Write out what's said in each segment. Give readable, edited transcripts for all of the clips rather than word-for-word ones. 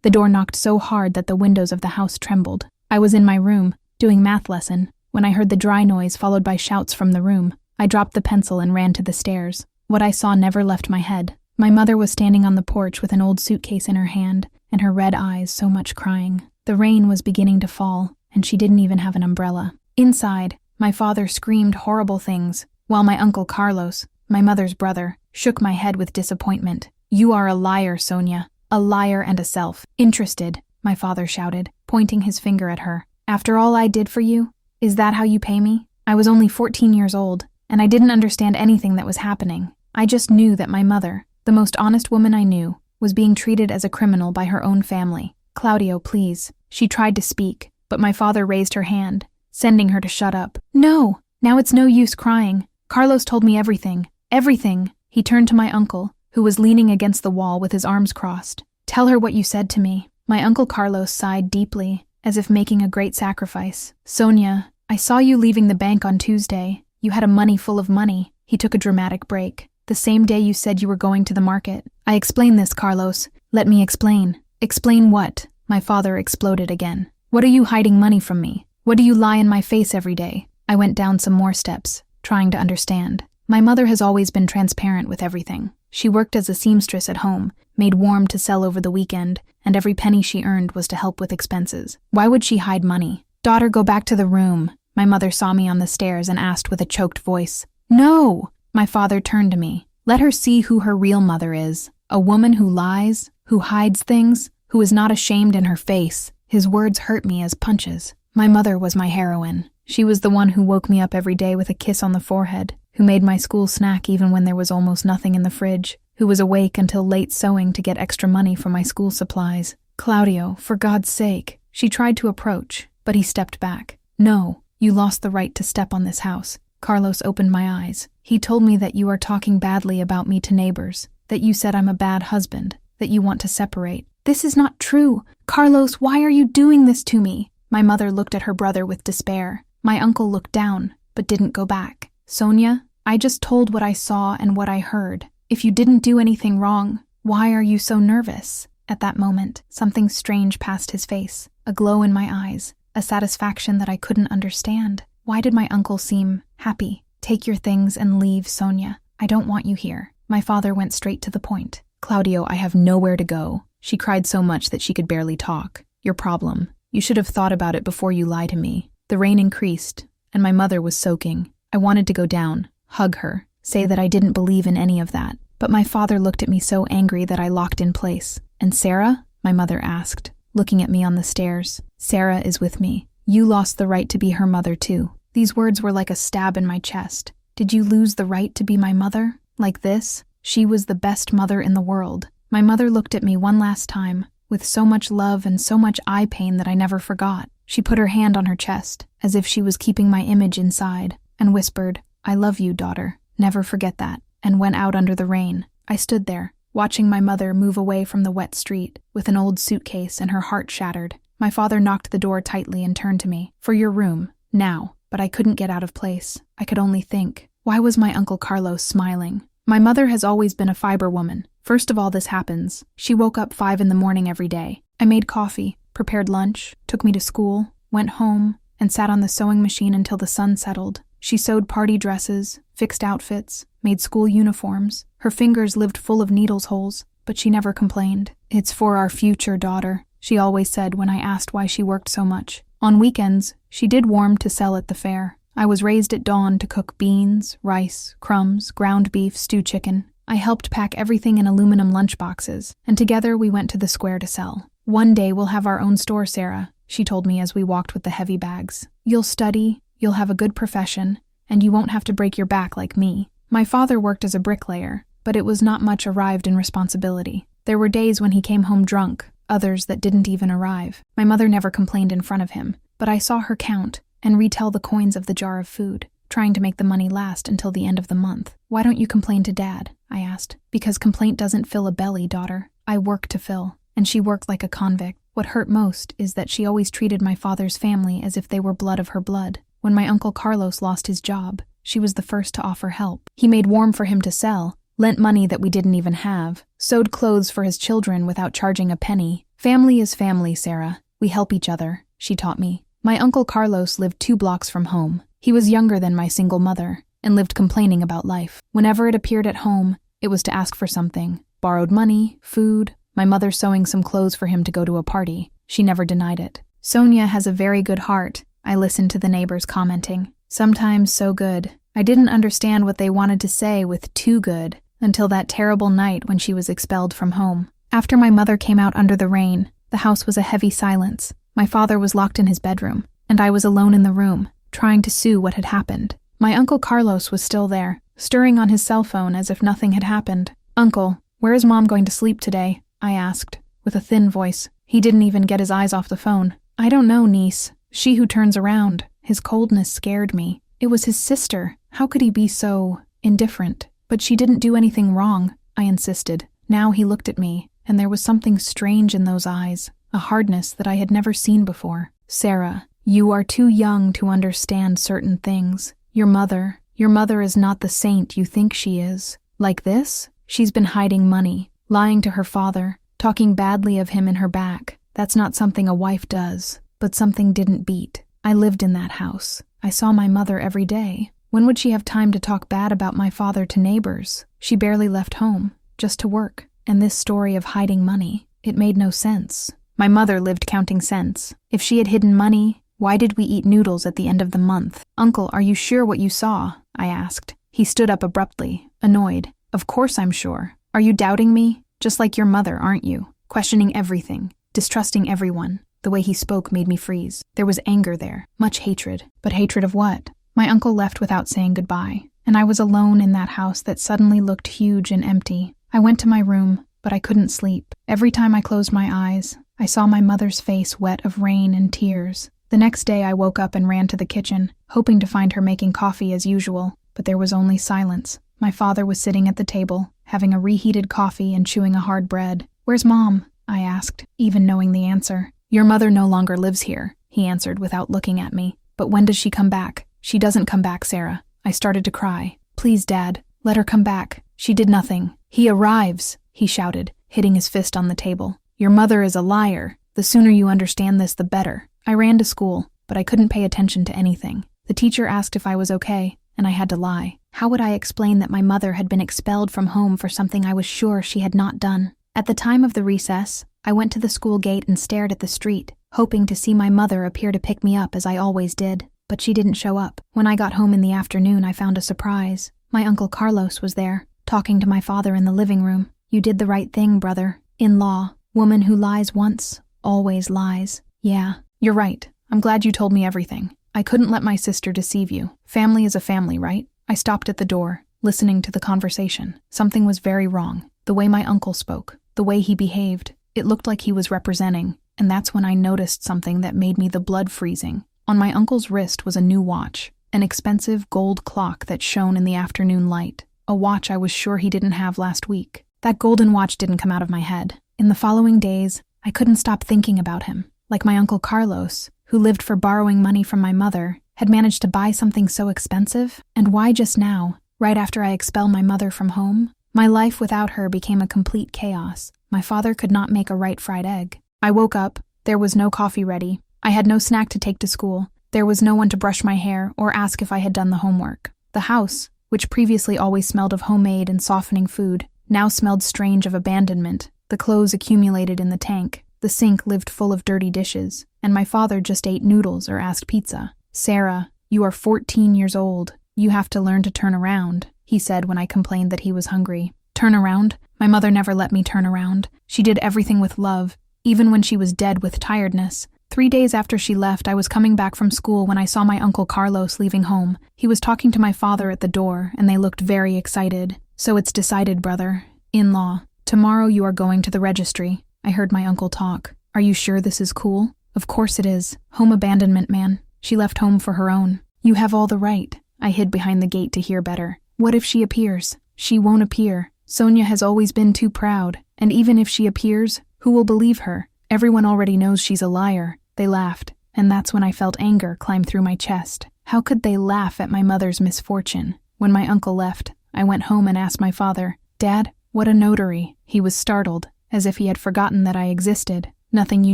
The door knocked so hard that the windows of the house trembled. I was in my room, doing math lesson, when I heard the dry noise followed by shouts from the room. I dropped the pencil and ran to the stairs. What I saw never left my head. My mother was standing on the porch with an old suitcase in her hand, and her red eyes so much crying. The rain was beginning to fall, and she didn't even have an umbrella. Inside, my father screamed horrible things, while my uncle Carlos, my mother's brother, shook my head with disappointment. "You are a liar, Sonia. A liar and a self-interested," my father shouted, pointing his finger at her. "After all I did for you? Is that how you pay me? I was only 14 years old, and I didn't understand anything that was happening. I just knew that my mother, the most honest woman I knew, was being treated as a criminal by her own family. Claudio, please." She tried to speak, but my father raised her hand, sending her to shut up. "No! Now it's no use crying. Carlos told me everything. Everything." He turned to my uncle, who was leaning against the wall with his arms crossed. "Tell her what you said to me." My uncle Carlos sighed deeply, as if making a great sacrifice. "Sonia, I saw you leaving the bank on Tuesday. You had a money full of money." He took a dramatic break. "The same day you said you were going to the market." "I explained this, Carlos. Let me explain." "Explain what?" My father exploded again. "What are you hiding money from me? What do you lie in my face every day?" I went down some more steps, trying to understand. My mother has always been transparent with everything. She worked as a seamstress at home, made warm to sell over the weekend, and every penny she earned was to help with expenses. Why would she hide money? "Daughter, go back to the room." My mother saw me on the stairs and asked with a choked voice. "No!" My father turned to me. "Let her see who her real mother is. A woman who lies, who hides things, who is not ashamed in her face." His words hurt me as punches. My mother was my heroine. She was the one who woke me up every day with a kiss on the forehead, who made my school snack even when there was almost nothing in the fridge, who was awake until late sewing to get extra money for my school supplies. "Claudio, for God's sake." She tried to approach, but he stepped back. "No, you lost the right to step on this house." Carlos opened my eyes. "He told me that you are talking badly about me to neighbors, that you said I'm a bad husband, that you want to separate." "This is not true. Carlos, why are you doing this to me?" My mother looked at her brother with despair. My uncle looked down, but didn't go back. "Sonia, I just told what I saw and what I heard. If you didn't do anything wrong, why are you so nervous?" At that moment, something strange passed his face, a glow in my eyes, a satisfaction that I couldn't understand. Why did my uncle seem happy? "Take your things and leave, Sonia. I don't want you here." My father went straight to the point. "Claudio, I have nowhere to go." She cried so much that she could barely talk. "Your problem. You should have thought about it before you lie to me." The rain increased, and my mother was soaking. I wanted to go down, hug her, say that I didn't believe in any of that. But my father looked at me so angry that I locked in place. "And Sarah?" my mother asked, looking at me on the stairs. "Sarah is with me. You lost the right to be her mother too." These words were like a stab in my chest. Did you lose the right to be my mother? Like this? She was the best mother in the world. My mother looked at me one last time, with so much love and so much eye pain that I never forgot. She put her hand on her chest, as if she was keeping my image inside, and whispered, "I love you, daughter. Never forget that," and went out under the rain. I stood there, watching my mother move away from the wet street, with an old suitcase and her heart shattered. My father knocked the door tightly and turned to me. "For your room, now." But I couldn't get out of place. I could only think. Why was my Uncle Carlos smiling? My mother has always been a fiber woman. First of all this happens. She woke up 5 in the morning every day. I made coffee, prepared lunch, took me to school, went home, and sat on the sewing machine until the sun settled. She sewed party dresses, fixed outfits, made school uniforms. Her fingers lived full of needles holes, but she never complained. "It's for our future, daughter," she always said when I asked why she worked so much. On weekends, she did warm to sell at the fair. I was raised at dawn to cook beans, rice, crumbs, ground beef, stewed chicken. I helped pack everything in aluminum lunchboxes, and together we went to the square to sell. "One day we'll have our own store, Sarah," she told me as we walked with the heavy bags. "You'll study, you'll have a good profession, and you won't have to break your back like me." My father worked as a bricklayer, but it was not much arrived in responsibility. There were days when he came home drunk, others that didn't even arrive. My mother never complained in front of him, but I saw her count and retell the coins of the jar of food, trying to make the money last until the end of the month. "Why don't you complain to Dad?" I asked. "Because complaint doesn't fill a belly, daughter. I work to fill." And she worked like a convict. What hurt most is that she always treated my father's family as if they were blood of her blood. When my Uncle Carlos lost his job, she was the first to offer help. He made warm for him to sell, lent money that we didn't even have, sewed clothes for his children without charging a penny, Family is family, Sarah. We help each other, she taught me. My Uncle Carlos lived 2 blocks from home. He was younger than my single mother and lived complaining about life. Whenever it appeared at home, it was to ask for something. Borrowed money, food, my mother sewing some clothes for him to go to a party. She never denied it. Sonia has a very good heart, I listened to the neighbors commenting. Sometimes so good. I didn't understand what they wanted to say with too good until that terrible night when she was expelled from home. After my mother came out under the rain, the house was a heavy silence. My father was locked in his bedroom, and I was alone in the room, trying to sue what had happened. My Uncle Carlos was still there, stirring on his cell phone as if nothing had happened. "Uncle, where is Mom going to sleep today?" I asked, with a thin voice. He didn't even get his eyes off the phone. "I don't know, niece. She who turns around." His coldness scared me. It was his sister. How could he be so indifferent? "But she didn't do anything wrong," I insisted. Now he looked at me, and there was something strange in those eyes, a hardness that I had never seen before. "Sarah, you are too young to understand certain things. Your mother is not the saint you think she is. Like this? She's been hiding money, lying to her father, talking badly of him in her back. That's not something a wife does, but something didn't beat. I lived in that house. I saw my mother every day. When would she have time to talk bad about my father to neighbors? She barely left home, just to work. And this story of hiding money, it made no sense. My mother lived counting cents. If she had hidden money, why did we eat noodles at the end of the month? "Uncle, are you sure what you saw?" I asked. He stood up abruptly, annoyed. "Of course I'm sure. Are you doubting me? Just like your mother, aren't you? Questioning everything, distrusting everyone." The way he spoke made me freeze. There was anger there, much hatred. But hatred of what? My uncle left without saying goodbye, and I was alone in that house that suddenly looked huge and empty. I went to my room, but I couldn't sleep. Every time I closed my eyes, I saw my mother's face wet of rain and tears. The next day I woke up and ran to the kitchen, hoping to find her making coffee as usual, but there was only silence. My father was sitting at the table, having a reheated coffee and chewing a hard bread. "Where's Mom?" I asked, even knowing the answer. "Your mother no longer lives here," he answered without looking at me. "But when does she come back?" "She doesn't come back, Sarah." I started to cry. "Please, Dad, let her come back. She did nothing." "He arrives," he shouted, hitting his fist on the table. "Your mother is a liar. The sooner you understand this, the better." I ran to school, but I couldn't pay attention to anything. The teacher asked if I was okay, and I had to lie. How would I explain that my mother had been expelled from home for something I was sure she had not done? At the time of the recess, I went to the school gate and stared at the street, hoping to see my mother appear to pick me up as I always did, but she didn't show up. When I got home in the afternoon, I found a surprise. My Uncle Carlos was there, talking to my father in the living room. "You did the right thing, brother. In-law, woman who lies once, always lies." "Yeah, you're right. I'm glad you told me everything. I couldn't let my sister deceive you. Family is a family, right?" I stopped at the door, listening to the conversation. Something was very wrong. The way my uncle spoke, the way he behaved, it looked like he was representing, and that's when I noticed something that made me the blood freezing. On my uncle's wrist was a new watch, an expensive gold clock that shone in the afternoon light, a watch I was sure he didn't have last week. That golden watch didn't come out of my head. In the following days, I couldn't stop thinking about him. Like my Uncle Carlos, who lived for borrowing money from my mother, had managed to buy something so expensive? And why just now, right after I expel my mother from home? My life without her became a complete chaos. My father could not make a right fried egg. I woke up. There was no coffee ready. I had no snack to take to school. There was no one to brush my hair or ask if I had done the homework. The house, which previously always smelled of homemade and softening food, now smelled strange of abandonment. The clothes accumulated in the tank. The sink lived full of dirty dishes, and my father just ate noodles or asked pizza. "Sarah, you are 14 years old. You have to learn to turn around," he said when I complained that he was hungry. Turn around? My mother never let me turn around. She did everything with love, even when she was dead with tiredness. 3 days after she left, I was coming back from school when I saw my Uncle Carlos leaving home. He was talking to my father at the door, and they looked very excited. "So it's decided, brother. In-law. Tomorrow you are going to the registry." I heard my uncle talk. "Are you sure this is cool?" "Of course it is. Home abandonment, man. She left home for her own." "You have all the right." I hid behind the gate to hear better. "What if she appears?" "She won't appear. Sonia has always been too proud, and even if she appears, who will believe her? Everyone already knows she's a liar." They laughed, and that's when I felt anger climb through my chest. How could they laugh at my mother's misfortune? When my uncle left, I went home and asked my father, "Dad, what a notary?" He was startled, as if he had forgotten that I existed. Nothing you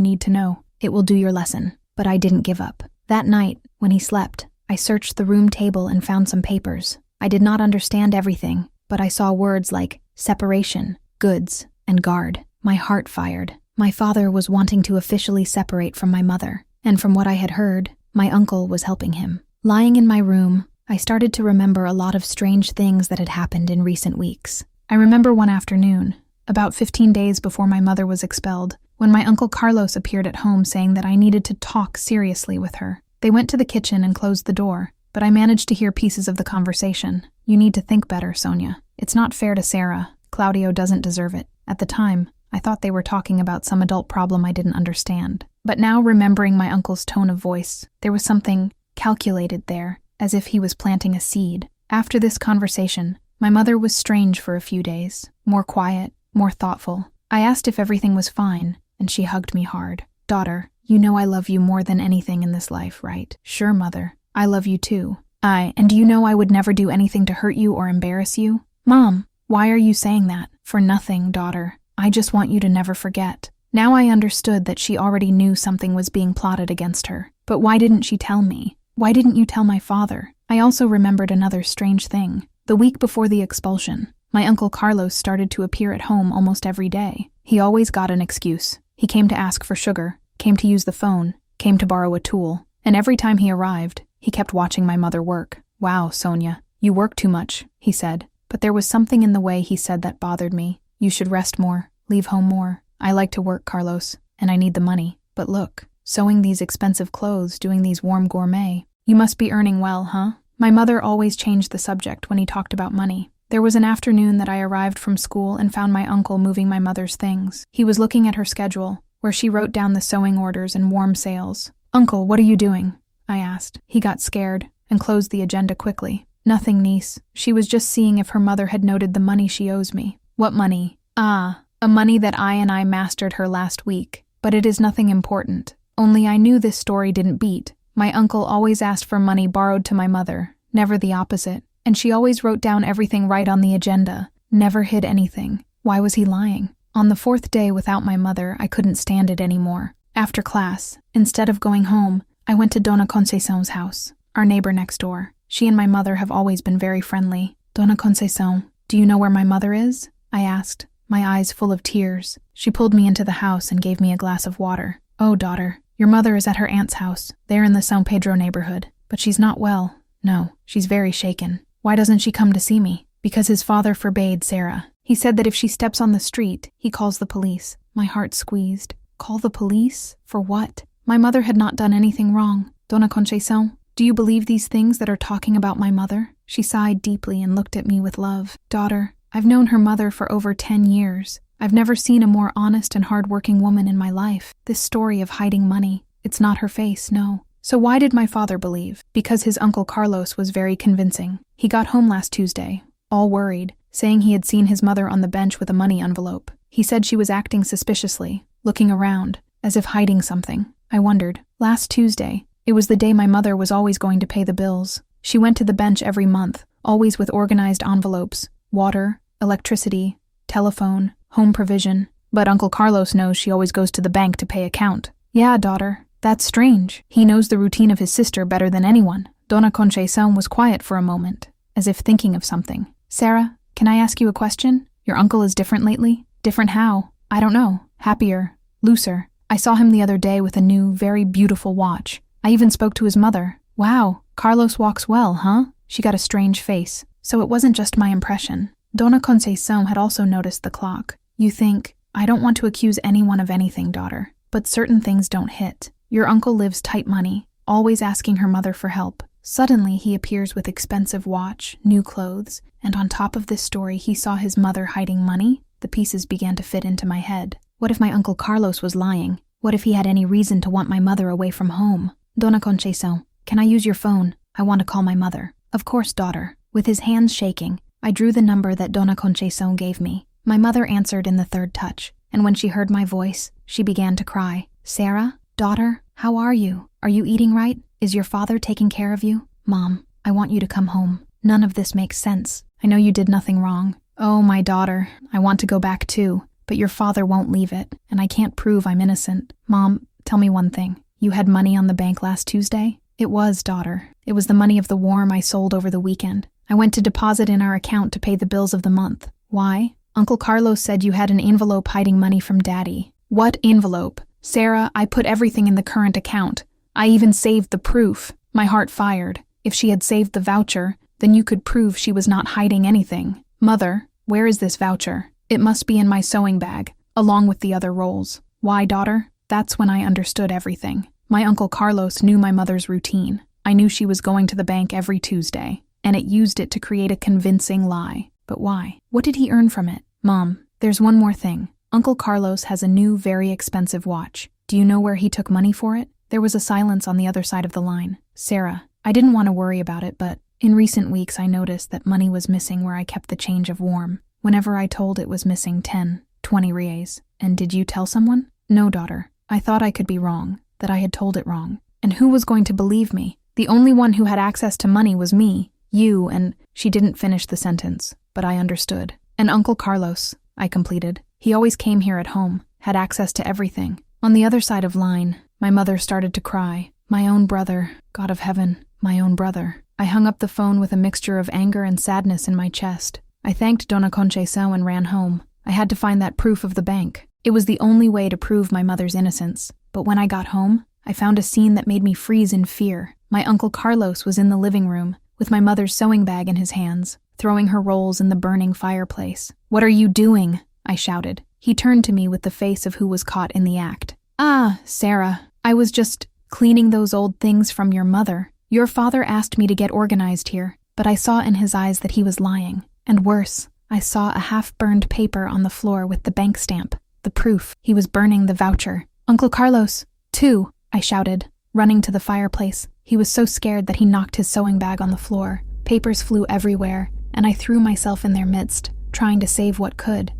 need to know. It will do your lesson. But I didn't give up. That night, when he slept, I searched the room table and found some papers. I did not understand everything, but I saw words like separation, goods, and guard. My heart fired. My father was wanting to officially separate from my mother, and from what I had heard, my uncle was helping him. Lying in my room, I started to remember a lot of strange things that had happened in recent weeks. I remember one afternoon, about 15 days before my mother was expelled, when my Uncle Carlos appeared at home saying that I needed to talk seriously with her. They went to the kitchen and closed the door, but I managed to hear pieces of the conversation. You need to think better, Sonia. It's not fair to Sarah. Claudio doesn't deserve it. At the time, I thought they were talking about some adult problem I didn't understand. But now, remembering my uncle's tone of voice, there was something calculated there, as if he was planting a seed. After this conversation, my mother was strange for a few days, more quiet, more thoughtful. I asked if everything was fine, and she hugged me hard. Daughter, you know I love you more than anything in this life, right? Sure, mother. I love you too. And do you know I would never do anything to hurt you or embarrass you? Mom, why are you saying that? For nothing, daughter. I just want you to never forget. Now I understood that she already knew something was being plotted against her. But why didn't she tell me? Why didn't you tell my father? I also remembered another strange thing. The week before the expulsion, my Uncle Carlos started to appear at home almost every day. He always got an excuse. He came to ask for sugar, came to use the phone, came to borrow a tool, and every time he arrived, he kept watching my mother work. Wow, Sonia, you work too much, he said. But there was something in the way he said that bothered me. You should rest more, leave home more. I like to work, Carlos, and I need the money. But look, sewing these expensive clothes, doing these warm gourmet. You must be earning well, huh? My mother always changed the subject when he talked about money. There was an afternoon that I arrived from school and found my uncle moving my mother's things. He was looking at her schedule, where she wrote down the sewing orders and warm sales. Uncle, what are you doing? I asked. He got scared and closed the agenda quickly. Nothing, niece. She was just seeing if her mother had noted the money she owes me. What money? A money that I mastered her last week. But it is nothing important. Only I knew this story didn't beat. My uncle always asked for money borrowed to my mother, never the opposite. And she always wrote down everything right on the agenda, never hid anything. Why was he lying? On the 4th day without my mother, I couldn't stand it anymore. After class, instead of going home, I went to Dona Conceição's house, our neighbor next door. She and my mother have always been very friendly. Dona Conceição, do you know where my mother is? I asked, my eyes full of tears. She pulled me into the house and gave me a glass of water. Oh, daughter, your mother is at her aunt's house. They're in the São Pedro neighborhood. But she's not well. No, she's very shaken. Why doesn't she come to see me? Because his father forbade Sarah. He said that if she steps on the street, he calls the police. My heart squeezed. Call the police? For what? My mother had not done anything wrong. Dona Conceição, do you believe these things that are talking about my mother? She sighed deeply and looked at me with love. Daughter, I've known her mother for over 10 years. I've never seen a more honest and hardworking woman in my life. This story of hiding money, it's not her face, no. So why did my father believe? Because his Uncle Carlos was very convincing. He got home last Tuesday, all worried, saying he had seen his mother on the bench with a money envelope. He said she was acting suspiciously, looking around, as if hiding something. I wondered. Last Tuesday, it was the day my mother was always going to pay the bills. She went to the bench every month, always with organized envelopes, water, electricity, telephone, home provision. But Uncle Carlos knows she always goes to the bank to pay account. Yeah, daughter, that's strange. He knows the routine of his sister better than anyone. Dona Conceição was quiet for a moment, as if thinking of something. Sarah, can I ask you a question? Your uncle is different lately? Different how? I don't know. Happier. Looser. I saw him the other day with a new, very beautiful watch. I even spoke to his mother. Wow, Carlos walks well, huh? She got a strange face. So it wasn't just my impression. Dona Conceição had also noticed the clock. You think, I don't want to accuse anyone of anything, daughter, but certain things don't hit. Your uncle lives tight money, always asking her mother for help. Suddenly, he appears with expensive watch, new clothes, and on top of this story, he saw his mother hiding money. The pieces began to fit into my head. What if my Uncle Carlos was lying? What if he had any reason to want my mother away from home? Dona Conceição, can I use your phone? I want to call my mother. Of course, daughter. With his hands shaking, I drew the number that Dona Conceição gave me. My mother answered in the 3rd touch, and when she heard my voice, she began to cry. Sarah? Daughter? How are you? Are you eating right? Is your father taking care of you? Mom, I want you to come home. None of this makes sense. I know you did nothing wrong. Oh, my daughter, I want to go back too. but your father won't leave it, and I can't prove I'm innocent. Mom, tell me one thing. You had money on the bank last Tuesday? It was, daughter. It was the money of the worm I sold over the weekend. I went to deposit in our account to pay the bills of the month. Why? Uncle Carlos said you had an envelope hiding money from Daddy. What envelope? Sarah, I put everything in the current account. I even saved the proof. My heart fired. If she had saved the voucher, then you could prove she was not hiding anything. Mother, where is this voucher? It must be in my sewing bag, along with the other rolls. Why, daughter? That's when I understood everything. My Uncle Carlos knew my mother's routine. I knew she was going to the bank every Tuesday, and it used it to create a convincing lie. But why? What did he earn from it? Mom, there's one more thing. Uncle Carlos has a new, very expensive watch. Do you know where he took money for it? There was a silence on the other side of the line. Sarah, I didn't want to worry about it, but in recent weeks I noticed that money was missing where I kept the change of warm. Whenever I told it was missing 10, 20 reais. And did you tell someone? No, daughter. I thought I could be wrong, that I had told it wrong. And who was going to believe me? The only one who had access to money was me, you, and she didn't finish the sentence, but I understood. And Uncle Carlos, I completed. He always came here at home, had access to everything. On the other side of line, my mother started to cry. My own brother, God of heaven, my own brother. I hung up the phone with a mixture of anger and sadness in my chest. I thanked Dona Conceição and ran home. I had to find that proof of the bank. It was the only way to prove my mother's innocence. But when I got home, I found a scene that made me freeze in fear. My Uncle Carlos was in the living room, with my mother's sewing bag in his hands, throwing her rolls in the burning fireplace. "What are you doing?" I shouted. He turned to me with the face of who was caught in the act. "Ah, Sarah, I was just cleaning those old things from your mother. Your father asked me to get organized here, but I saw in his eyes that he was lying. And worse, I saw a half-burned paper on the floor with the bank stamp, the proof. He was burning the voucher. Uncle Carlos, too," I shouted, running to the fireplace. He was so scared that he knocked his sewing bag on the floor. Papers flew everywhere, and I threw myself in their midst, trying to save what could.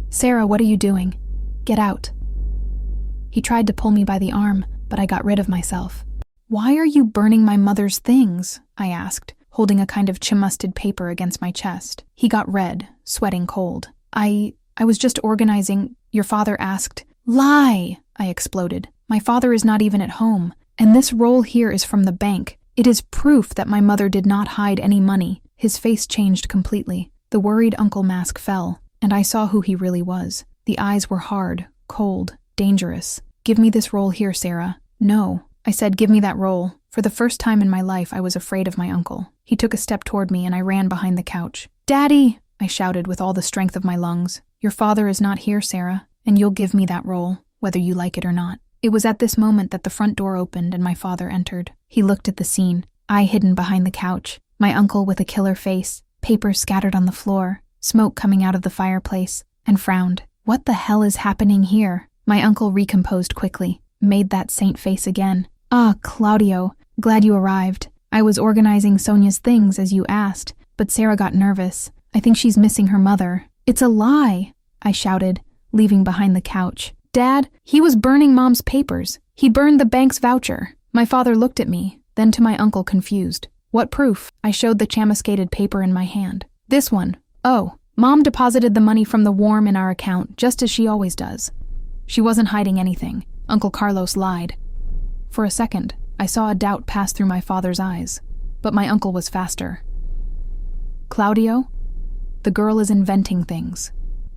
"Sarah, what are you doing? Get out." He tried to pull me by the arm, but I got rid of myself. "Why are you burning my mother's things?" I asked, holding a kind of chamusted paper against my chest. He got red, sweating cold. I was just organizing. Your father asked." "Lie!" I exploded. "My father is not even at home, and this roll here is from the bank. It is proof that my mother did not hide any money." His face changed completely. The worried uncle mask fell, and I saw who he really was. The eyes were hard, cold, dangerous. "Give me this roll here, Sarah." "No." I said, "Give me that roll." For the first time in my life, I was afraid of my uncle. He took a step toward me, and I ran behind the couch. "Daddy!" I shouted with all the strength of my lungs. "Your father is not here, Sarah, and you'll give me that roll, whether you like it or not." It was at this moment that the front door opened and my father entered. He looked at the scene, I hidden behind the couch, my uncle with a killer face, papers scattered on the floor, smoke coming out of the fireplace, and frowned. "What the hell is happening here?" My uncle recomposed quickly, made that saint face again. "Ah, Claudio, glad you arrived. I was organizing Sonia's things as you asked, but Sarah got nervous. I think she's missing her mother." "It's a lie," I shouted, leaving behind the couch. "Dad, he was burning Mom's papers. He burned the bank's voucher." My father looked at me, then to my uncle confused. "What proof?" I showed the chamuscated paper in my hand. "This one. Oh, Mom deposited the money from the warm in our account, just as she always does. She wasn't hiding anything. Uncle Carlos lied." For a second, I saw a doubt pass through my father's eyes, but my uncle was faster. "Claudio, the girl is inventing things.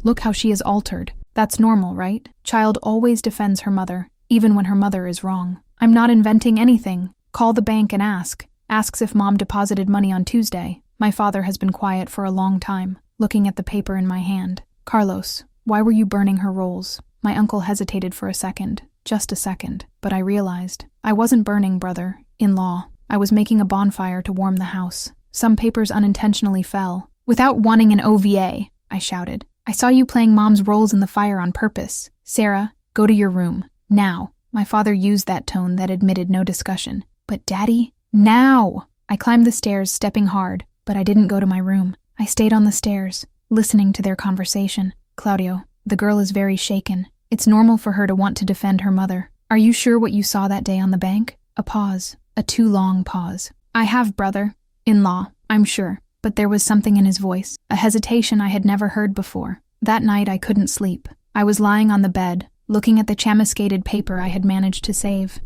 Look how she is altered. That's normal, right? Child always defends her mother, even when her mother is wrong. I'm not inventing anything. Call the bank and ask. Asks if Mom deposited money on Tuesday." My father has been quiet for a long time, looking at the paper in my hand. "Carlos, why were you burning her rolls?" My uncle hesitated for a second, just a second, but I realized. "I wasn't burning, brother-in-law. I was making a bonfire to warm the house. Some papers unintentionally fell." "Without wanting an OVA," I shouted. "I saw you playing Mom's rolls in the fire on purpose. Sarah, go to your room. Now." My father used that tone that admitted no discussion. "But Daddy, now!" I climbed the stairs, stepping hard, but I didn't go to my room. I stayed on the stairs, listening to their conversation. "Claudio, the girl is very shaken. It's normal for her to want to defend her mother. Are you sure what you saw that day on the bank?" A pause, a too long pause. "I have, brother-in-law, I'm sure." But there was something in his voice, a hesitation I had never heard before. That night I couldn't sleep. I was lying on the bed, looking at the chamuscated paper I had managed to save.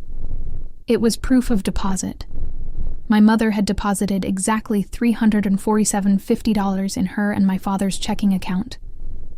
It was proof of deposit. My mother had deposited exactly $347.50 in her and my father's checking account.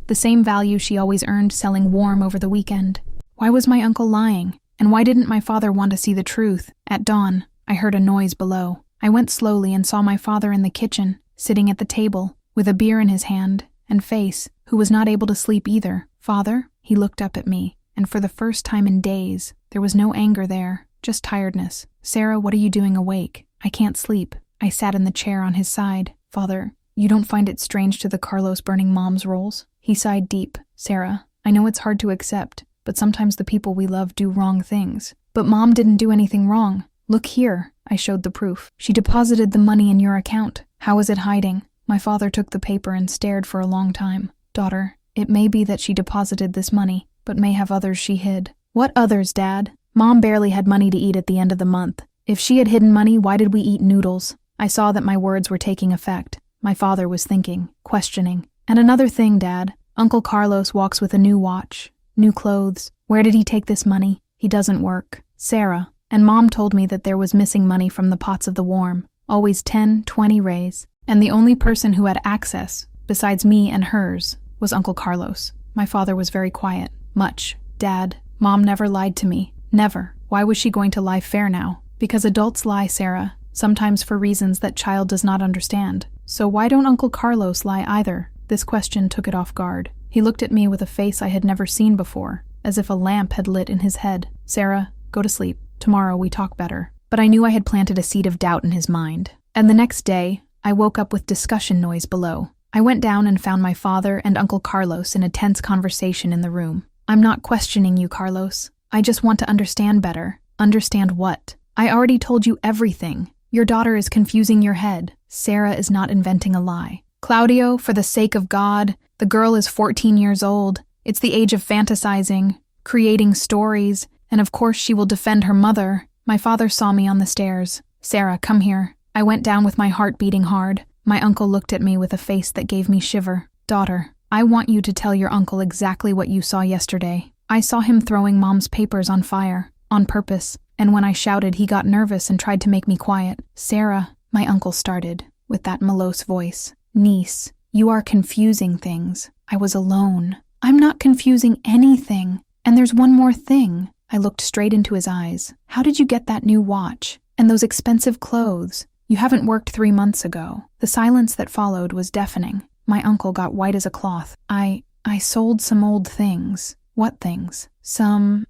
The same value she always earned selling warm over the weekend. Why was my uncle lying? And why didn't my father want to see the truth? At dawn, I heard a noise below. I went slowly and saw my father in the kitchen, sitting at the table, with a beer in his hand, and face, who was not able to sleep either. Father? He looked up at me, and for the first time in days, there was no anger there, just tiredness. Sarah, what are you doing awake? I can't sleep. I sat in the chair on his side. Father, you don't find it strange to the Carlos burning mom's rolls? He sighed deep. Sarah, I know it's hard to accept, but sometimes the people we love do wrong things. But Mom didn't do anything wrong. Look here. I showed the proof. She deposited the money in your account. How is it hiding? My father took the paper and stared for a long time. Daughter, it may be that she deposited this money, but may have others she hid. What others, Dad? Mom barely had money to eat at the end of the month. If she had hidden money, why did we eat noodles? I saw that my words were taking effect. My father was thinking, questioning. And another thing, Dad. Uncle Carlos walks with a new watch, new clothes. Where did he take this money? He doesn't work. Sarah. And Mom told me that there was missing money from the pots of the warm. Always 10, 20 rays. And the only person who had access, besides me and hers, was Uncle Carlos. My father was very quiet. Much. Dad, Mom never lied to me. Never. Why was she going to lie fair now? Because adults lie, Sarah. Sometimes for reasons that child does not understand. So why don't Uncle Carlos lie either? This question took it off guard. He looked at me with a face I had never seen before, as if a lamp had lit in his head. Sarah, go to sleep. Tomorrow we talk better. But I knew I had planted a seed of doubt in his mind. And the next day, I woke up with discussion noise below. I went down and found my father and Uncle Carlos in a tense conversation in the room. I'm not questioning you, Carlos. I just want to understand better. Understand what? I already told you everything. Your daughter is confusing your head. Sarah is not inventing a lie. Claudio, for the sake of God, the girl is 14 years old. It's the age of fantasizing, creating stories, and of course she will defend her mother. My father saw me on the stairs. Sarah, come here. I went down with my heart beating hard. My uncle looked at me with a face that gave me shiver. Daughter, I want you to tell your uncle exactly what you saw yesterday. I saw him throwing Mom's papers on fire, on purpose, and when I shouted he got nervous and tried to make me quiet. Sarah, my uncle started, with that morose voice. Niece, you are confusing things. I was alone. I'm not confusing anything. And there's one more thing. I looked straight into his eyes. How did you get that new watch? And those expensive clothes? You haven't worked 3 months ago. The silence that followed was deafening. My uncle got white as a cloth. I sold some old things. What things? Some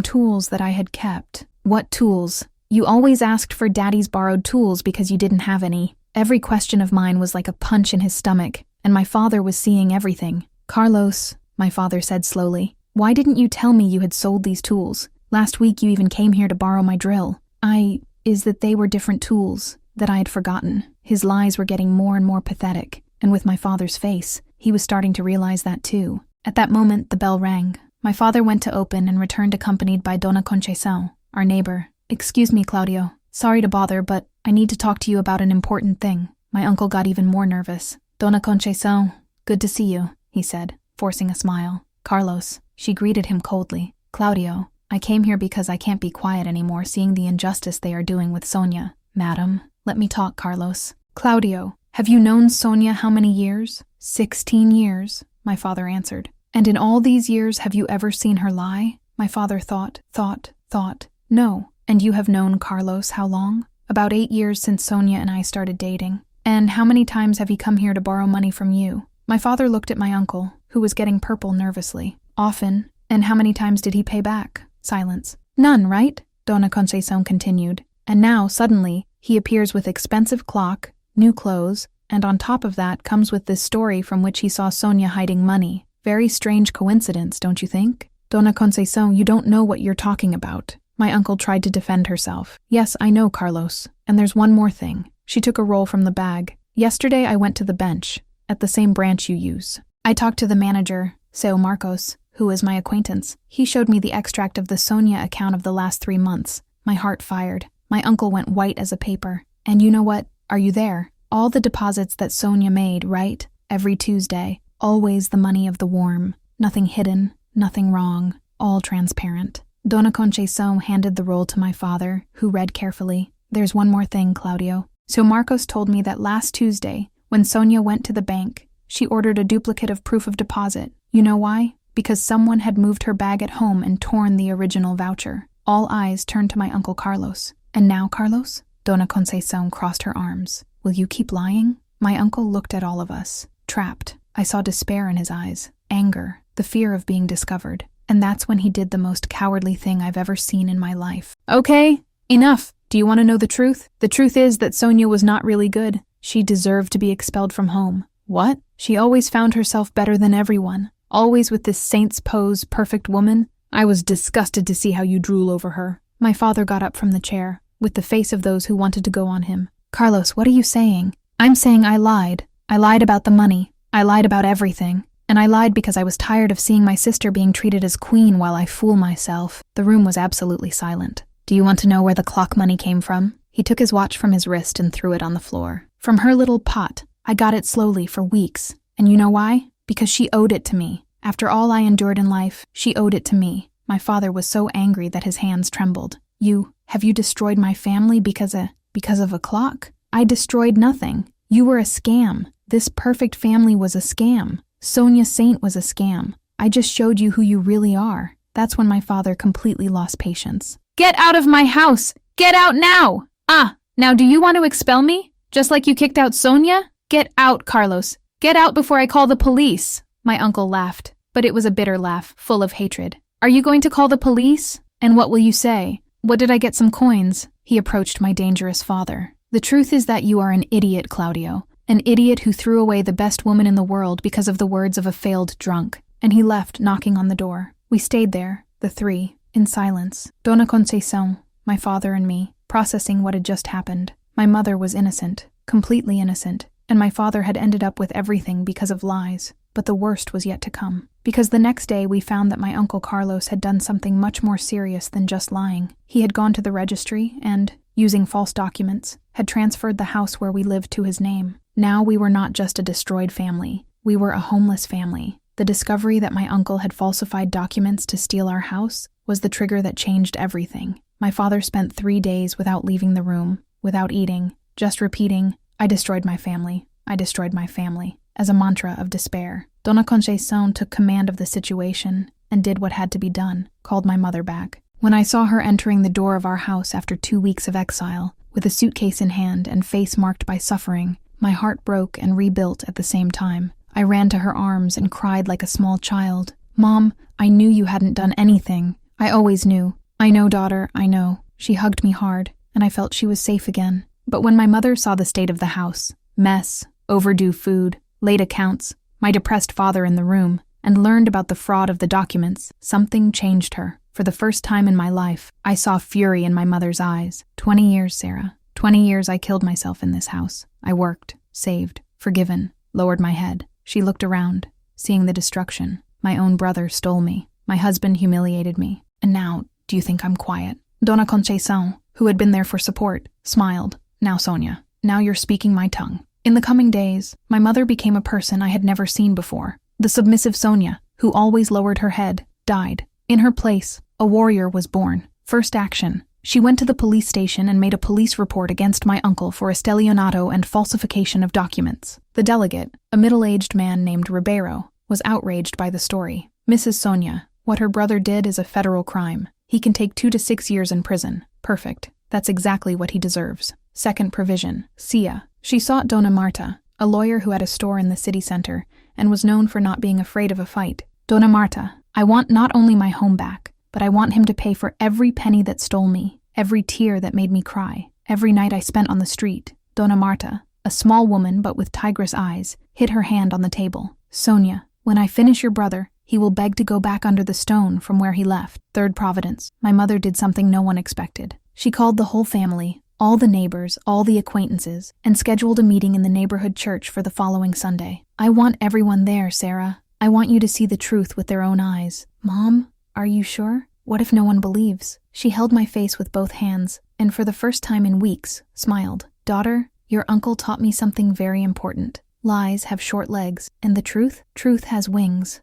tools that I had kept. What tools? You always asked for Daddy's borrowed tools because you didn't have any. Every question of mine was like a punch in his stomach, and my father was seeing everything. Carlos, my father said slowly, why didn't you tell me you had sold these tools? Last week you even came here to borrow my drill. Is that they were different tools, that I had forgotten. His lies were getting more and more pathetic, and with my father's face, he was starting to realize that too. At that moment, the bell rang. My father went to open and returned accompanied by Dona Conchaição, our neighbor. Excuse me, Claudio. Sorry to bother, but I need to talk to you about an important thing. My uncle got even more nervous. Dona Conchaição, good to see you, he said, forcing a smile. Carlos, she greeted him coldly. Claudio, I came here because I can't be quiet anymore seeing the injustice they are doing with Sonia. Madam, let me talk, Carlos. Claudio, have you known Sonia how many years? 16 years, my father answered. And in all these years have you ever seen her lie? My father thought. No. And you have known Carlos how long? About 8 years since Sonia and I started dating. And how many times have he come here to borrow money from you? My father looked at my uncle, who was getting purple nervously. Often. And how many times did he pay back? Silence. None, right? Dona Conchaição continued. And now, suddenly, he appears with expensive clock, new clothes, and on top of that comes with this story from which he saw Sonia hiding money. Very strange coincidence, don't you think? Dona Conchaição, you don't know what you're talking about. My uncle tried to defend herself. Yes, I know, Carlos. And there's one more thing. She took a roll from the bag. Yesterday I went to the bench, at the same branch you use. I talked to the manager, Seu Marcos, who is my acquaintance. He showed me the extract of the Sonia account of the last 3 months. My heart fired. My uncle went white as a paper. And you know what? Are you there? All the deposits that Sonia made, right? Every Tuesday. Always the money of the warm. Nothing hidden, nothing wrong, all transparent. Dona Conceção handed the roll to my father, who read carefully. There's one more thing, Claudio. So Marcos told me that last Tuesday, when Sonia went to the bank, she ordered a duplicate of proof of deposit. You know why? Because someone had moved her bag at home and torn the original voucher. All eyes turned to my Uncle Carlos. And now, Carlos? Dona Conceção crossed her arms. Will you keep lying? My uncle looked at all of us. Trapped. I saw despair in his eyes. Anger. The fear of being discovered. And that's when he did the most cowardly thing I've ever seen in my life. Okay, enough. Do you want to know the truth? The truth is that Sonia was not really good. She deserved to be expelled from home. What? She always found herself better than everyone. Always with this saint's pose, perfect woman. I was disgusted to see how you drool over her. My father got up from the chair, with the face of those who wanted to go on him. Carlos, what are you saying? I'm saying I lied. I lied about the money. I lied about everything. And I lied because I was tired of seeing my sister being treated as queen while I fool myself. The room was absolutely silent. Do you want to know where the clock money came from? He took his watch from his wrist and threw it on the floor. From her little pot. I got it slowly for weeks. And you know why? Because she owed it to me. After all I endured in life, she owed it to me. My father was so angry that his hands trembled. Have you destroyed my family because of a clock? I destroyed nothing. You were a scam. This perfect family was a scam. Sonia Saint was a scam. I just showed you who you really are. That's when my father completely lost patience. Get out of my house! Get out now! Now do you want to expel me? Just like you kicked out Sonia? Get out, Carlos. Get out before I call the police. My uncle laughed, but it was a bitter laugh, full of hatred. Are you going to call the police? And what will you say? What did I get some coins? He approached my dangerous father. The truth is that you are an idiot, Claudio. An idiot who threw away the best woman in the world because of the words of a failed drunk. And he left, knocking on the door. We stayed there, the three, in silence. Dona Conceção, my father and me, processing what had just happened. My mother was innocent, completely innocent, and my father had ended up with everything because of lies. But the worst was yet to come. Because the next day we found that my Uncle Carlos had done something much more serious than just lying. He had gone to the registry and, using false documents, had transferred the house where we lived to his name. Now we were not just a destroyed family. We were a homeless family. The discovery that my uncle had falsified documents to steal our house was the trigger that changed everything. My father spent 3 days without leaving the room, without eating, just repeating, I destroyed my family. I destroyed my family, as a mantra of despair. Dona Conceção took command of the situation and did what had to be done, called my mother back. When I saw her entering the door of our house after 2 weeks of exile, with a suitcase in hand and face marked by suffering, my heart broke and rebuilt at the same time. I ran to her arms and cried like a small child. Mom, I knew you hadn't done anything. I always knew. I know, daughter, I know. She hugged me hard, and I felt she was safe again. But when my mother saw the state of the house, mess, overdue food, late accounts, my depressed father in the room, and learned about the fraud of the documents, something changed her. For the first time in my life, I saw fury in my mother's eyes. 20 years, Sarah. 20 years I killed myself in this house. I worked, saved, forgiven, lowered my head. She looked around, seeing the destruction. My own brother stole me. My husband humiliated me. And now, do you think I'm quiet? Dona Conceção, who had been there for support, smiled. Now, Sonia, now you're speaking my tongue. In the coming days, my mother became a person I had never seen before. The submissive Sonia, who always lowered her head, died. In her place, a warrior was born. First action. She went to the police station and made a police report against my uncle for estelionato and falsification of documents. The delegate, a middle-aged man named Ribeiro, was outraged by the story. Mrs. Sonia, what her brother did is a federal crime. He can take 2 to 6 years in prison. Perfect. That's exactly what he deserves. Second provision. Sia. She sought Dona Marta, a lawyer who had a store in the city center and was known for not being afraid of a fight. Dona Marta, I want not only my home back, but I want him to pay for every penny that stole me, every tear that made me cry, every night I spent on the street. Dona Marta, a small woman but with tigress eyes, hid her hand on the table. Sonia, when I finish your brother, he will beg to go back under the stone from where he left. Third providence. My mother did something no one expected. She called the whole family, all the neighbors, all the acquaintances, and scheduled a meeting in the neighborhood church for the following Sunday. I want everyone there, Sarah. I want you to see the truth with their own eyes. Mom, are you sure? What if no one believes? She held my face with both hands, and for the first time in weeks, smiled. Daughter, your uncle taught me something very important. Lies have short legs, and the truth? Truth has wings.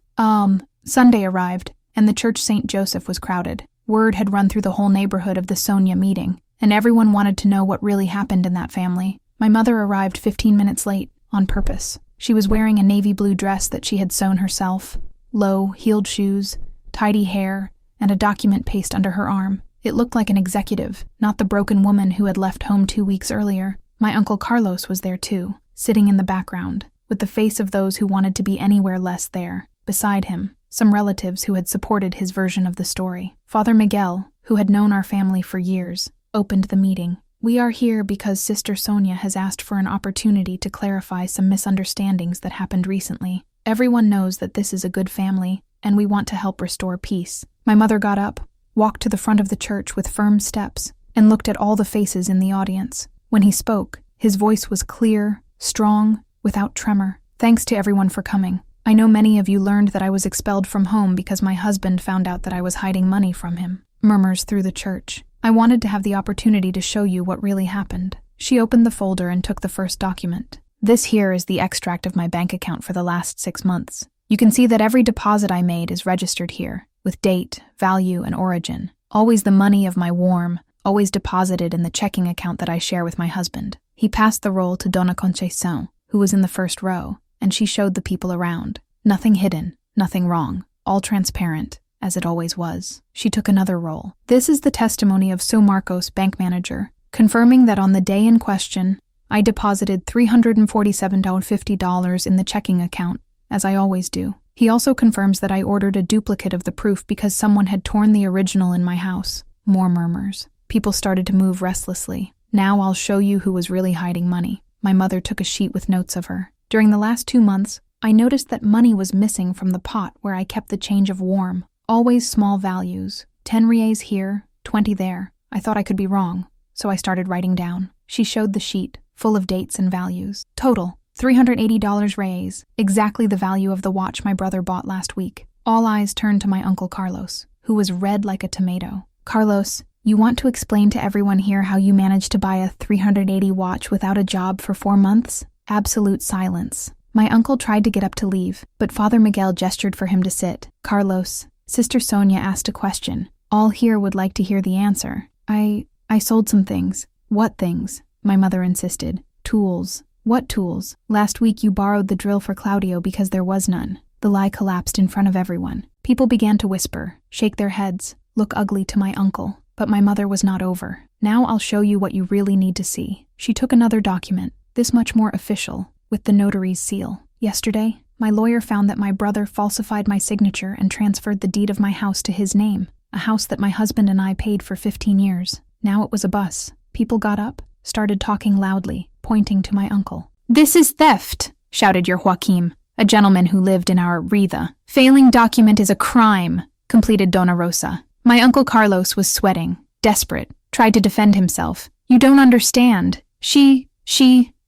Sunday arrived, and the church St. Joseph was crowded. Word had run through the whole neighborhood of the Sonia meeting, and everyone wanted to know what really happened in that family. My mother arrived 15 minutes late, on purpose. She was wearing a navy blue dress that she had sewn herself, low, heeled shoes, tidy hair, and a document pasted under her arm. It looked like an executive, not the broken woman who had left home 2 weeks earlier. My Uncle Carlos was there too, sitting in the background, with the face of those who wanted to be anywhere less there. Beside him, some relatives who had supported his version of the story. Father Miguel, who had known our family for years, opened the meeting. "We are here because Sister Sonia has asked for an opportunity to clarify some misunderstandings that happened recently. Everyone knows that this is a good family, and we want to help restore peace." My mother got up, walked to the front of the church with firm steps, and looked at all the faces in the audience. When he spoke, his voice was clear, strong, without tremor. "Thanks to everyone for coming. I know many of you learned that I was expelled from home because my husband found out that I was hiding money from him." Murmurs through the church. "I wanted to have the opportunity to show you what really happened." She opened the folder and took the first document. "This here is the extract of my bank account for the last 6 months. You can see that every deposit I made is registered here, with date, value, and origin. Always the money of my warm, always deposited in the checking account that I share with my husband." He passed the roll to Dona Concepcion, who was in the first row, and she showed the people around. Nothing hidden, nothing wrong, all transparent, as it always was. She took another roll. "This is the testimony of So Marcos, bank manager, confirming that on the day in question, I deposited $347.50 in the checking account, as I always do. He also confirms that I ordered a duplicate of the proof because someone had torn the original in my house." More murmurs. People started to move restlessly. "Now I'll show you who was really hiding money." My mother took a sheet with notes of her. "During the last 2 months, I noticed that money was missing from the pot where I kept the change of warm. Always small values. 10 reais here, 20 there. I thought I could be wrong, so I started writing down." She showed the sheet, full of dates and values. "Total, $380 reais, exactly the value of the watch my brother bought last week." All eyes turned to my Uncle Carlos, who was red like a tomato. "Carlos, you want to explain to everyone here how you managed to buy a 380 watch without a job for 4 months? Absolute silence. My uncle tried to get up to leave, but Father Miguel gestured for him to sit. "Carlos, Sister Sonia asked a question. All here would like to hear the answer." I sold some things." "What things?" My mother insisted. "Tools." "What tools? Last week you borrowed the drill for Claudio because there was none." The lie collapsed in front of everyone. People began to whisper, shake their heads, look ugly to my uncle. But my mother was not over. "Now I'll show you what you really need to see." She took another document, this much more official, with the notary's seal. "Yesterday, my lawyer found that my brother falsified my signature and transferred the deed of my house to his name, a house that my husband and I paid for 15 years. Now it was a bus." People got up, started talking loudly, pointing to my uncle. "This is theft," shouted your Joaquim, a gentleman who lived in our Rida. "Failing document is a crime," completed Dona Rosa. My Uncle Carlos was sweating, desperate, tried to defend himself. "You don't understand. She...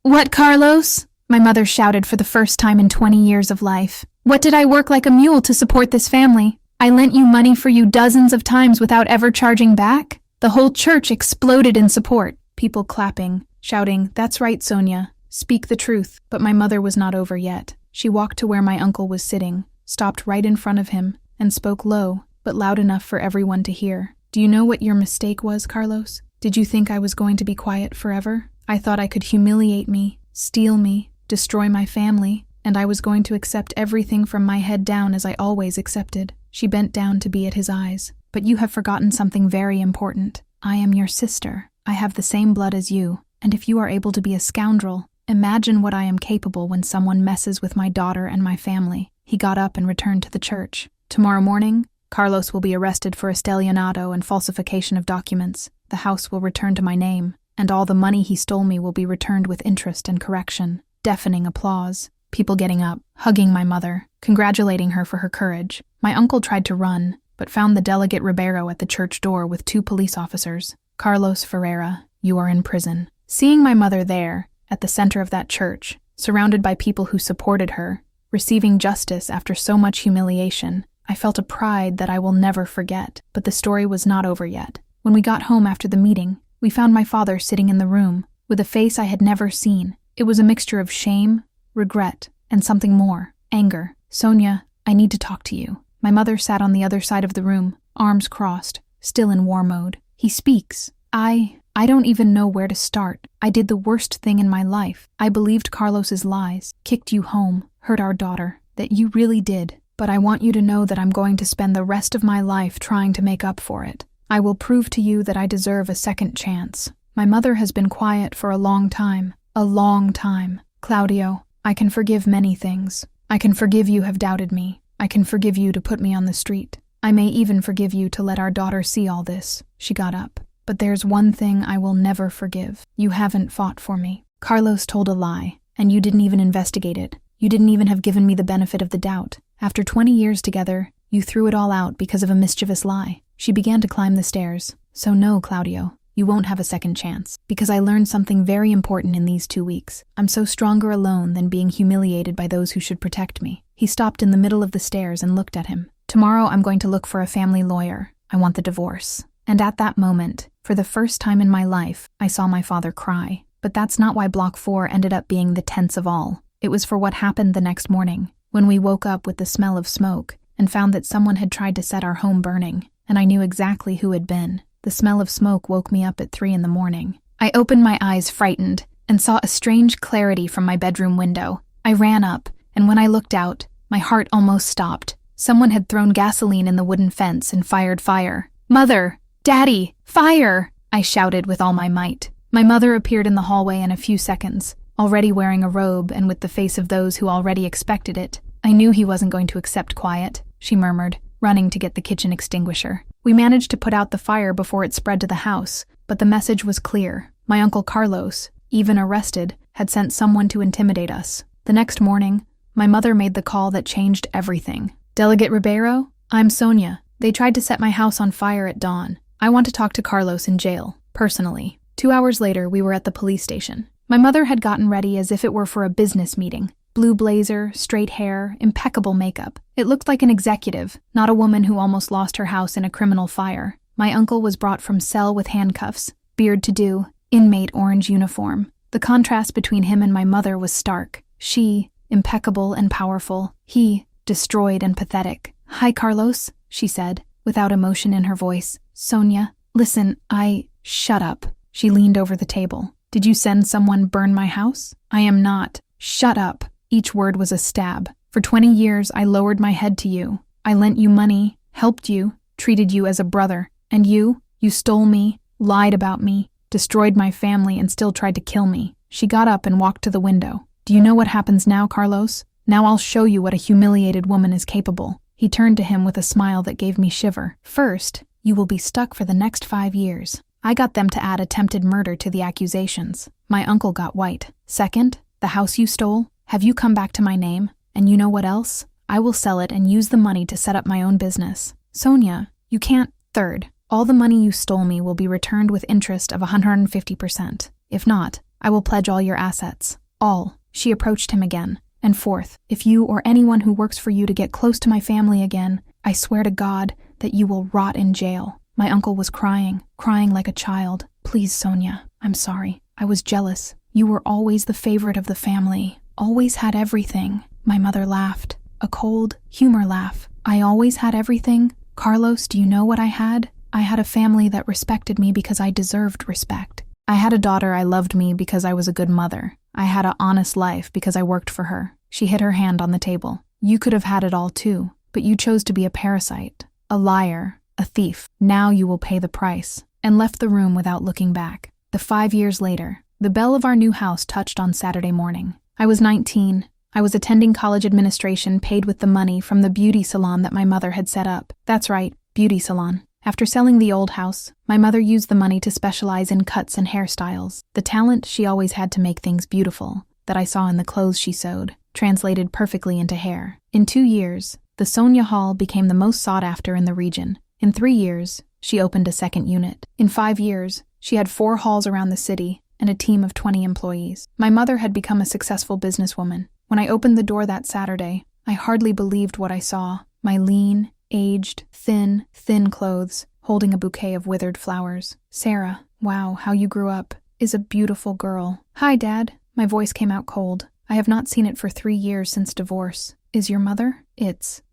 What, Carlos?" My mother shouted for the first time in 20 years of life. "What did I work like a mule to support this family? I lent you money for you dozens of times without ever charging back?" The whole church exploded in support. People clapping, shouting, "That's right, Sonia. Speak the truth." But my mother was not over yet. She walked to where my uncle was sitting, stopped right in front of him, and spoke low, but loud enough for everyone to hear. "Do you know what your mistake was, Carlos? Did you think I was going to be quiet forever? I thought I could humiliate me, steal me, destroy my family, and I was going to accept everything from my head down as I always accepted." She bent down to be at his eyes. "But you have forgotten something very important. I am your sister. I have the same blood as you, and if you are able to be a scoundrel, imagine what I am capable when someone messes with my daughter and my family." He got up and returned to the church. "Tomorrow morning, Carlos will be arrested for estelionato and falsification of documents. The house will return to my name, and all the money he stole me will be returned with interest and correction." Deafening applause. People getting up, hugging my mother, congratulating her for her courage. My uncle tried to run, but found the delegate Ribeiro at the church door with 2 police officers. "Carlos Ferreira, you are in prison." Seeing my mother there, at the center of that church, surrounded by people who supported her, receiving justice after so much humiliation, I felt a pride that I will never forget. But the story was not over yet. When we got home after the meeting, we found my father sitting in the room, with a face I had never seen. It was a mixture of shame, regret, and something more, anger. "Sonia, I need to talk to you." My mother sat on the other side of the room, arms crossed, still in war mode. "He speaks. I don't even know where to start. I did the worst thing in my life. I believed Carlos's lies, kicked you home, hurt our daughter. That you really did. But I want you to know that I'm going to spend the rest of my life trying to make up for it. I will prove to you that I deserve a second chance." My mother has been quiet for a long time. A long time. "Claudio, I can forgive many things. I can forgive you have doubted me. I can forgive you to put me on the street. I may even forgive you to let our daughter see all this." She got up. "But there's one thing I will never forgive. You haven't fought for me. Carlos told a lie, and you didn't even investigate it. You didn't even have given me the benefit of the doubt. After 20 years together, you threw it all out because of a mischievous lie." She began to climb the stairs. "So no, Claudio, you won't have a second chance, because I learned something very important in these 2 weeks. I'm so stronger alone than being humiliated by those who should protect me." He stopped in the middle of the stairs and looked at him. "Tomorrow I'm going to look for a family lawyer. I want the divorce." And at that moment, for the first time in my life, I saw my father cry. But that's not why Block 4 ended up being the tense of all. It was for what happened the next morning, when we woke up with the smell of smoke and found that someone had tried to set our home burning, and I knew exactly who had been. The smell of smoke woke me up at 3 in the morning. I opened my eyes frightened and saw a strange clarity from my bedroom window. I ran up, and when I looked out, my heart almost stopped. Someone had thrown gasoline in the wooden fence and fired fire. "Mother! Daddy! Fire!" I shouted with all my might. My mother appeared in the hallway in a few seconds, already wearing a robe and with the face of those who already expected it. "I knew he wasn't going to accept quiet," she murmured, running to get the kitchen extinguisher. We managed to put out the fire before it spread to the house, but the message was clear. My Uncle Carlos, even arrested, had sent someone to intimidate us. The next morning, my mother made the call that changed everything. "Delegate Ribeiro, I'm Sonia. They tried to set my house on fire at dawn. I want to talk to Carlos in jail, personally." 2 hours later, we were at the police station. My mother had gotten ready as if it were for a business meeting. Blue blazer, straight hair, impeccable makeup. It looked like an executive, not a woman who almost lost her house in a criminal fire. My uncle was brought from cell with handcuffs, beard to do, inmate orange uniform. The contrast between him and my mother was stark. She, impeccable and powerful. He, destroyed and pathetic. "Hi, Carlos," she said, without emotion in her voice. "Sonia, listen, Shut up." She leaned over the table. "Did you send someone burn my house?" "I am not." "Shut up." Each word was a stab. "For 20 years, I lowered my head to you. I lent you money, helped you, treated you as a brother. And you stole me, lied about me, destroyed my family, and still tried to kill me." She got up and walked to the window. "Do you know what happens now, Carlos? Now I'll show you what a humiliated woman is capable." He turned to him with a smile that gave me shiver. "First, you will be stuck for the next 5 years. I got them to add attempted murder to the accusations. My uncle got white. Second, the house you stole, have you come back to my name? And you know what else? I will sell it and use the money to set up my own business. Sonia, you can't. Third, all the money you stole me will be returned with interest of 150%. If not, I will pledge all your assets. All." She approached him again. "And fourth, if you or anyone who works for you to get close to my family again, I swear to God that you will rot in jail." My uncle was crying like a child. "Please, Sonia, I'm sorry. I was jealous. You were always the favorite of the family. Always had everything." My mother laughed. A cold, humor laugh. "I always had everything? Carlos, do you know what I had? I had a family that respected me because I deserved respect. I had a daughter I loved me because I was a good mother. I had an honest life because I worked for her." She hit her hand on the table. "You could have had it all too, but you chose to be a parasite, a liar, a thief. Now you will pay the price," and left the room without looking back. 5 years later, the bell of our new house touched on Saturday morning. I was 19. I was attending college administration paid with the money from the beauty salon that my mother had set up. That's right, beauty salon. After selling the old house, my mother used the money to specialize in cuts and hairstyles. The talent she always had to make things beautiful, that I saw in the clothes she sewed, translated perfectly into hair. In 2 years, the Sonia Hall became the most sought after in the region. In 3 years, she opened a second unit. In 5 years, she had 4 halls around the city and a team of 20 employees. My mother had become a successful businesswoman. When I opened the door that Saturday, I hardly believed what I saw. My lean, aged, thin clothes, holding a bouquet of withered flowers. "Sarah, wow, how you grew up, is a beautiful girl." "Hi, Dad." My voice came out cold. I have not seen it for 3 years since divorce. Is your mother?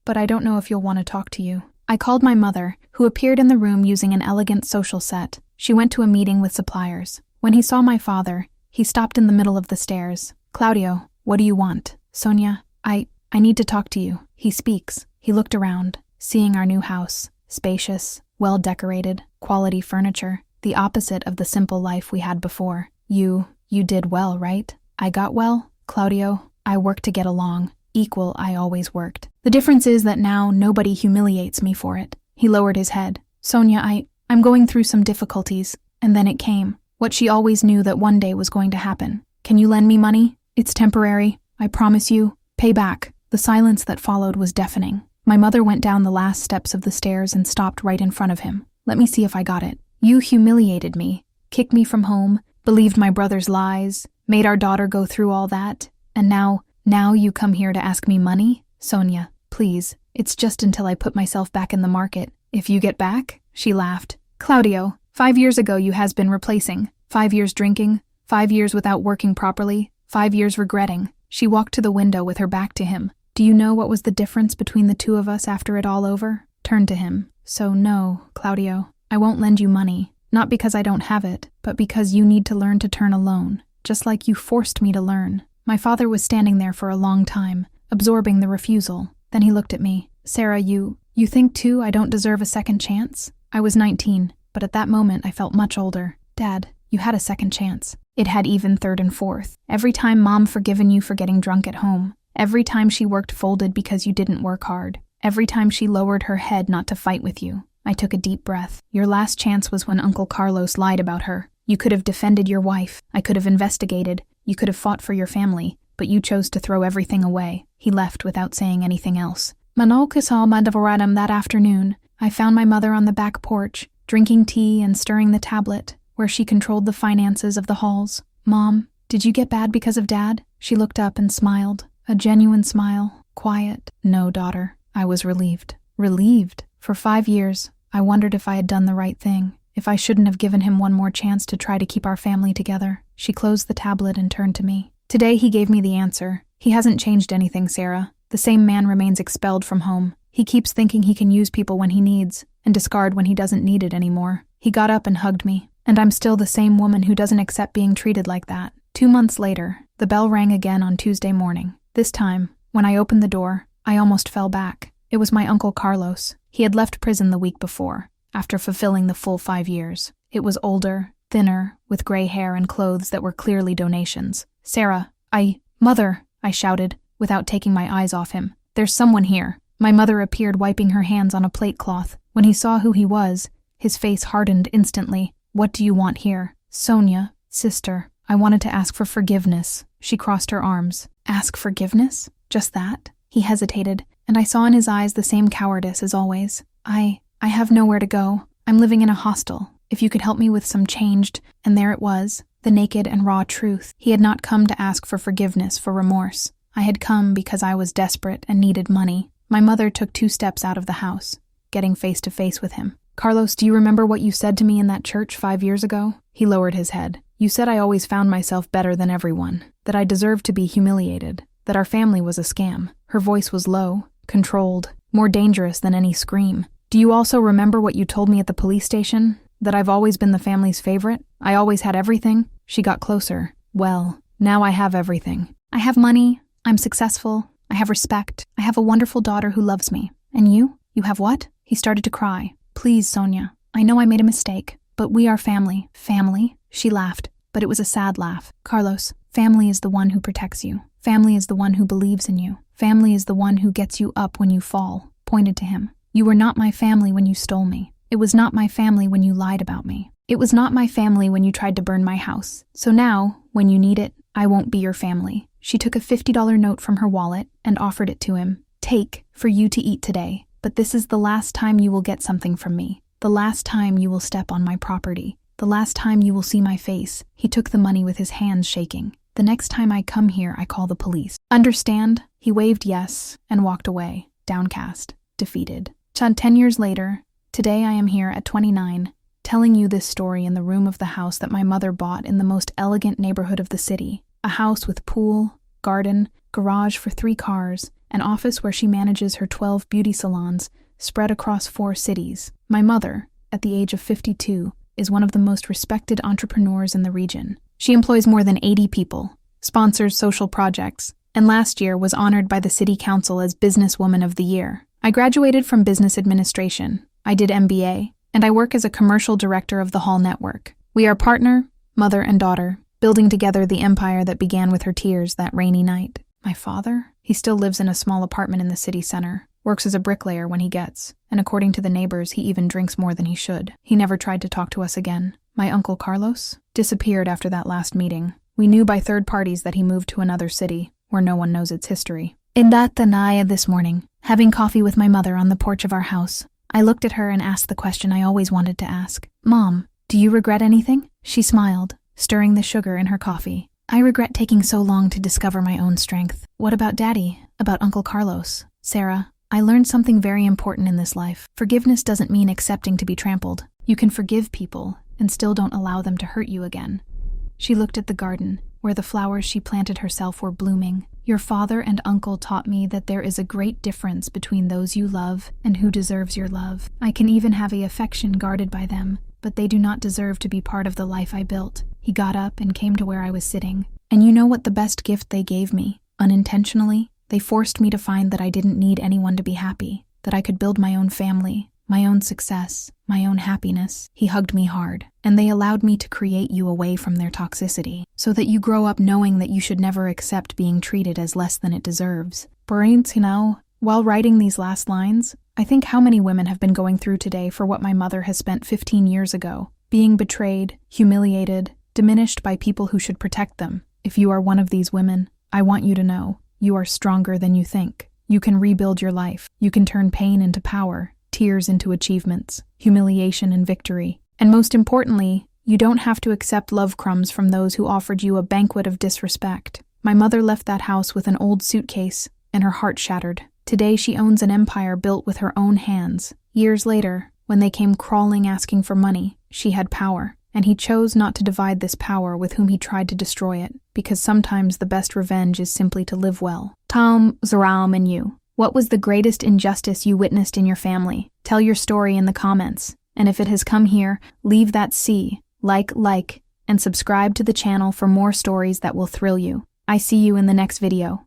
But I don't know if you'll want to talk to you. I called my mother, who appeared in the room using an elegant social set. She went to a meeting with suppliers. When he saw my father, he stopped in the middle of the stairs. Claudio, what do you want? Sonia, I need to talk to you. He speaks. He looked around, seeing our new house, spacious, well-decorated, quality furniture, the opposite of the simple life we had before. You did well, right? I got well? Claudio, I worked to get along. Equal, I always worked. The difference is that now nobody humiliates me for it. He lowered his head. Sonia, I'm going through some difficulties. And then it came. What she always knew that one day was going to happen. Can you lend me money? It's temporary. I promise you. Pay back. The silence that followed was deafening. My mother went down the last steps of the stairs and stopped right in front of him. Let me see if I got it. You humiliated me, kicked me from home, believed my brother's lies, made our daughter go through all that, and now you come here to ask me money? Sonia, please, it's just until I put myself back in the market. If you get back? She laughed. Claudio, 5 years ago you has been replacing. 5 years drinking, 5 years without working properly, 5 years regretting. She walked to the window with her back to him. Do you know what was the difference between the two of us after it all over? Turned to him. So no, Claudio, I won't lend you money. Not because I don't have it, but because you need to learn to turn alone, just like you forced me to learn. My father was standing there for a long time, absorbing the refusal. Then he looked at me. Sarah, you think too I don't deserve a second chance? I was 19, but at that moment I felt much older. Dad, you had a second chance. It had even third and fourth. Every time Mom forgiven you for getting drunk at home. Every time she worked folded because you didn't work hard. Every time she lowered her head not to fight with you. I took a deep breath. Your last chance was when Uncle Carlos lied about her. You could have defended your wife. I could have investigated. You could have fought for your family. But you chose to throw everything away. He left without saying anything else. Manolkasal Madavaradam that afternoon, I found my mother on the back porch, drinking tea and stirring the tablet, where she controlled the finances of the halls. Mom, did you get bad because of Dad? She looked up and smiled. A genuine smile, quiet. No, daughter. I was relieved. Relieved? For 5 years, I wondered if I had done the right thing, if I shouldn't have given him one more chance to try to keep our family together. She closed the tablet and turned to me. Today he gave me the answer. He hasn't changed anything, Sarah. The same man remains expelled from home. He keeps thinking he can use people when he needs, and discard when he doesn't need it anymore. He got up and hugged me, and I'm still the same woman who doesn't accept being treated like that. 2 months later, the bell rang again on Tuesday morning. This time, when I opened the door, I almost fell back. It was my Uncle Carlos. He had left prison the week before, after fulfilling the full 5 years. It was older, thinner, with gray hair and clothes that were clearly donations. Sarah, Mother, I shouted, without taking my eyes off him. There's someone here. My mother appeared wiping her hands on a plate cloth. When he saw who he was, his face hardened instantly. What do you want here? Sonia, sister, I wanted to ask for forgiveness. She crossed her arms. Ask forgiveness? Just that? He hesitated, and I saw in his eyes the same cowardice as always. I have nowhere to go. I'm living in a hostel. If you could help me with some change, and there it was, the naked and raw truth. He had not come to ask for forgiveness, for remorse. I had come because I was desperate and needed money. My mother took 2 steps out of the house, getting face to face with him. Carlos, do you remember what you said to me in that church 5 years ago? He lowered his head. You said I always found myself better than everyone, that I deserved to be humiliated, that our family was a scam. Her voice was low, controlled, more dangerous than any scream. Do you also remember what you told me at the police station? That I've always been the family's favorite? I always had everything? She got closer. Well, now I have everything. I have money. I'm successful. I have respect. I have a wonderful daughter who loves me. And you? You have what? He started to cry. Please, Sonia. I know I made a mistake, but we are family. Family? She laughed, but it was a sad laugh. Carlos, family is the one who protects you. Family is the one who believes in you. Family is the one who gets you up when you fall. Pointed to him. You were not my family when you stole me. It was not my family when you lied about me. It was not my family when you tried to burn my house. So now, when you need it, I won't be your family. She took a $50 note from her wallet and offered it to him. Take, for you to eat today. But this is the last time you will get something from me. The last time you will step on my property. The last time you will see my face. He took the money with his hands shaking. The next time I come here, I call the police. Understand? He waved yes and walked away, downcast, defeated. 10 years later, today I am here at 29, telling you this story in the room of the house that my mother bought in the most elegant neighborhood of the city. A house with pool, garden, garage for 3 cars, an office where she manages her 12 beauty salons spread across 4 cities. My mother, at the age of 52, is one of the most respected entrepreneurs in the region. She employs more than 80 people, sponsors social projects, and last year was honored by the City Council as Businesswoman of the Year. I graduated from business administration. I did MBA, and I work as a commercial director of the Hall Network. We are partner, mother, and daughter, building together the empire that began with her tears that rainy night. My father? He still lives in a small apartment in the city center, works as a bricklayer when he gets, and according to the neighbors, he even drinks more than he should. He never tried to talk to us again. My uncle Carlos disappeared after that last meeting. We knew by third parties that he moved to another city, where no one knows its history. In that Tanaya this morning, having coffee with my mother on the porch of our house, I looked at her and asked the question I always wanted to ask. Mom, do you regret anything? She smiled, stirring the sugar in her coffee. I regret taking so long to discover my own strength. What about Daddy? About Uncle Carlos? Sarah, I learned something very important in this life. Forgiveness doesn't mean accepting to be trampled. You can forgive people and still don't allow them to hurt you again. She looked at the garden, where the flowers she planted herself were blooming. Your father and uncle taught me that there is a great difference between those you love and who deserves your love. I can even have an affection guarded by them, but they do not deserve to be part of the life I built. He got up and came to where I was sitting. And you know what the best gift they gave me? Unintentionally, they forced me to find that I didn't need anyone to be happy, that I could build my own family, my own success, my own happiness. He hugged me hard, and they allowed me to create you away from their toxicity, so that you grow up knowing that you should never accept being treated as less than it deserves. Brains, while writing these last lines, I think how many women have been going through today for what my mother has spent 15 years ago, being betrayed, humiliated, diminished by people who should protect them. If you are one of these women, I want you to know, you are stronger than you think. You can rebuild your life. You can turn pain into power, tears into achievements, humiliation and victory. And most importantly, you don't have to accept love crumbs from those who offered you a banquet of disrespect. My mother left that house with an old suitcase, and her heart shattered. Today she owns an empire built with her own hands. Years later, when they came crawling asking for money, she had power. And he chose not to divide this power with whom he tried to destroy it, because sometimes the best revenge is simply to live well. Tom, Zaram, and you, what was the greatest injustice you witnessed in your family? Tell your story in the comments, and if it has come here, leave that C, like, and subscribe to the channel for more stories that will thrill you. I see you in the next video.